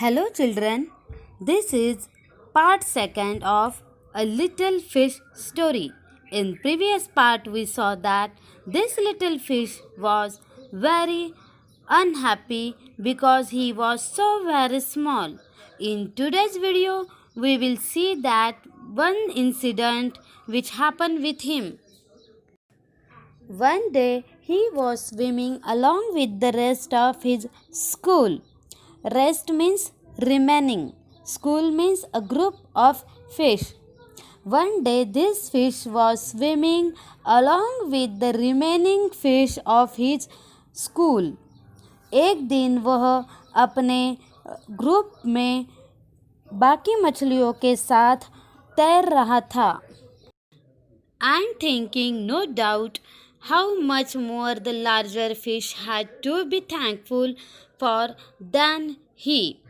Hello children, this is part second of a little fish story. In previous part we saw that this little fish was very unhappy because he was so very small. In today's video we will see that one incident which happened with him. One day he was swimming along with the rest of his school. Rest means remaining. School means a group of fish. One day this fish was swimming along with the remaining fish of his school. एक दिन वह अपने group में बाकी मछलियों के साथ तैर रहा था. And thinking, no doubt, how much more the larger fish had to be thankful for than he.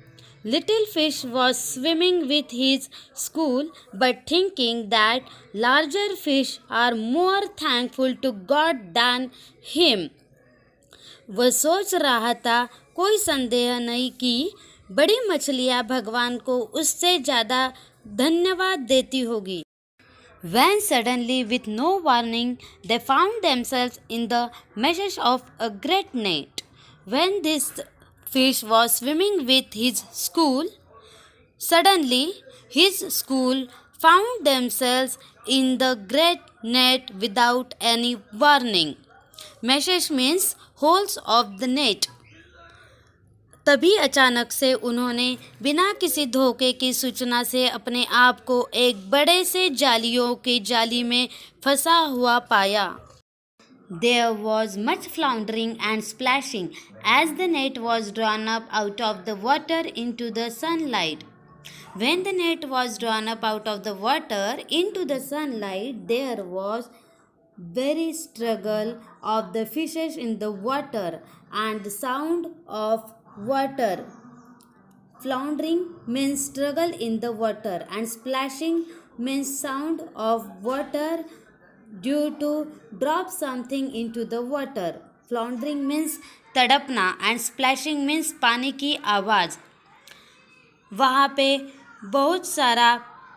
Little fish was swimming with his school, but thinking that larger fish are more thankful to God than him. वह सोच रहा था, कोई संदेह नहीं कि बड़ी मछलियाँ भगवान को उससे ज़्यादा धन्यवाद देती होगी. When suddenly, with no warning, they found themselves in the meshes of a great net. When this fish was swimming with his school, suddenly his school found themselves in the great net without any warning. Meshes means holes of the net. तभी अचानक से उन्होंने बिना किसी धोखे की सूचना से अपने आप को एक बड़े से जालियों की जाली में फंसा हुआ पाया. There was much floundering and splashing as the net was drawn up out of the water into the sunlight. When the net was drawn up out of the water into the sunlight, there was very struggle of the fishes in the water and the sound of water. Floundering means struggle in the water and splashing means sound of water due to drop something into the water. Floundering means तड़पना and splashing means पानी की आवाज़. वहाँ पे बहुत सारा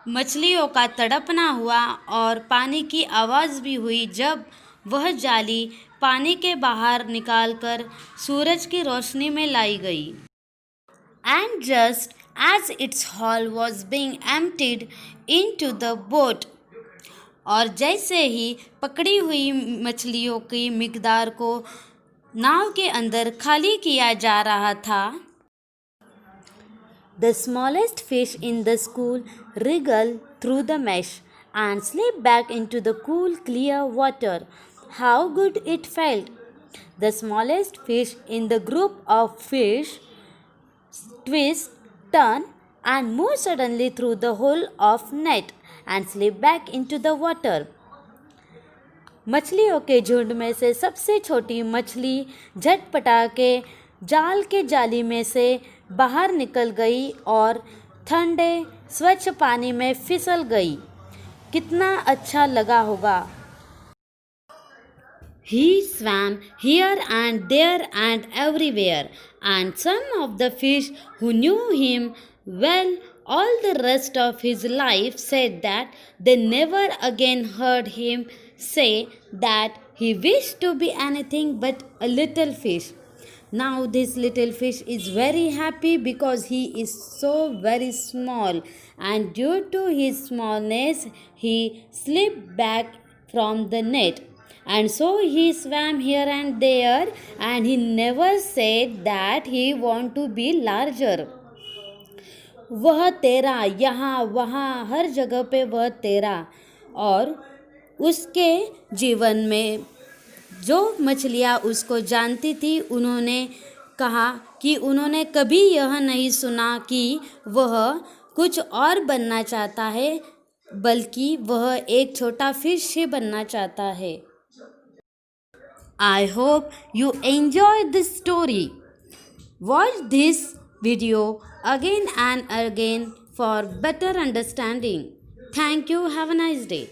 मछलियों का तड़पना हुआ और पानी की आवाज़ भी हुई जब वह जाली पानी के बाहर निकालकर सूरज की रोशनी में लाई गई. And just as its hull was being emptied into the boat, और जैसे ही पकड़ी हुई मछलियों की मिकदार को नाव के अंदर खाली किया जा रहा था, the smallest fish in the school wriggled through the mesh and slipped back into the cool, clear water. How good it felt! The smallest fish in the group of fish twist, turn, and move suddenly through the hole of net and slip back into the water. मछलियों के झुंड में से सबसे छोटी मछली झटपटा के जाल के जाली में से बाहर निकल गई और ठंडे स्वच्छ पानी में फिसल गई. कितना अच्छा लगा होगा. He swam here and there and everywhere, and some of the fish who knew him well all the rest of his life said that they never again heard him say that he wished to be anything but a little fish. Now this little fish is very happy because he is so very small, and due to his smallness he slipped back from the net. And so he swam here and there, and he never said that he want to be larger. वह तैरा यहाँ वहाँ हर जगह पे वह तैरा, और उसके जीवन में जो मछलियाँ उसको जानती थी उन्होंने कहा कि उन्होंने कभी यह नहीं सुना कि वह कुछ और बनना चाहता है, बल्कि वह एक छोटा फिश ही बनना चाहता है. I hope you enjoyed this story. Watch this video again and again for better understanding. Thank you. Have a nice day.